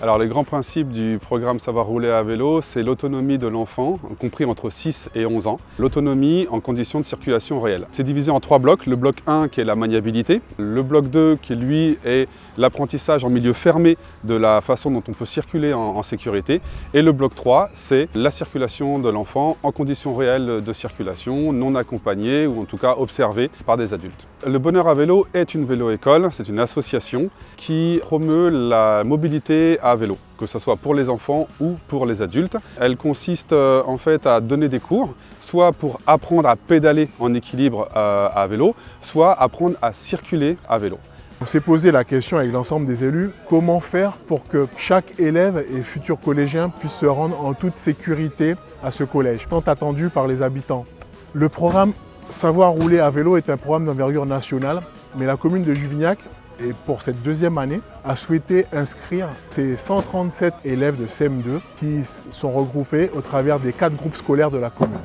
Alors les grands principes du programme Savoir rouler à vélo, c'est l'autonomie de l'enfant, compris entre 6 et 11 ans. L'autonomie en conditions de circulation réelle. C'est divisé en 3 blocs. Le bloc 1 qui est la maniabilité, le bloc 2 qui lui est l'apprentissage en milieu fermé de la façon dont on peut circuler en sécurité. Et le bloc 3, c'est la circulation de l'enfant en conditions réelles de circulation, non accompagnée ou en tout cas observée par des adultes. Le Bonheur à vélo est une vélo-école, c'est une association qui promeut la mobilité à vélo, que ce soit pour les enfants ou pour les adultes. Elle consiste en fait à donner des cours, soit pour apprendre à pédaler en équilibre à vélo, soit apprendre à circuler à vélo. On s'est posé la question avec l'ensemble des élus, comment faire pour que chaque élève et futur collégien puisse se rendre en toute sécurité à ce collège, tant attendu par les habitants. Le programme Savoir rouler à vélo est un programme d'envergure nationale, mais la commune de Juvignac, et pour cette deuxième année, a souhaité inscrire ces 137 élèves de CM2 qui sont regroupés au travers des 4 groupes scolaires de la commune.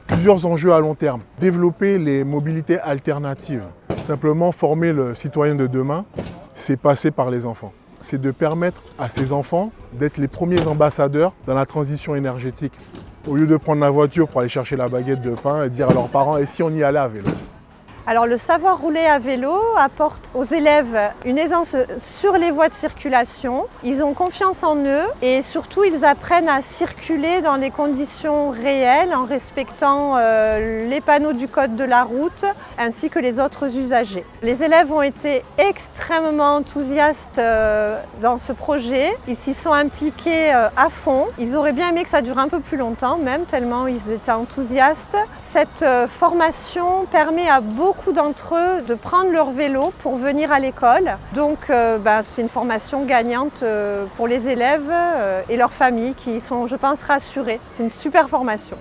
Plusieurs enjeux à long terme. Développer les mobilités alternatives. Simplement former le citoyen de demain, c'est passer par les enfants. C'est de permettre à ces enfants d'être les premiers ambassadeurs dans la transition énergétique. Au lieu de prendre la voiture pour aller chercher la baguette de pain et dire à leurs parents « et si on y allait à vélo ?» Alors le savoir rouler à vélo apporte aux élèves une aisance sur les voies de circulation. Ils ont confiance en eux et surtout ils apprennent à circuler dans des conditions réelles en respectant les panneaux du code de la route ainsi que les autres usagers. Les élèves ont été extrêmement enthousiastes dans ce projet. Ils s'y sont impliqués à fond. Ils auraient bien aimé que ça dure un peu plus longtemps même tellement ils étaient enthousiastes. Cette formation permet à beaucoup d'entre eux de prendre leur vélo pour venir à l'école. Donc c'est une formation gagnante pour les élèves et leurs familles qui sont, je pense, rassurées. C'est une super formation.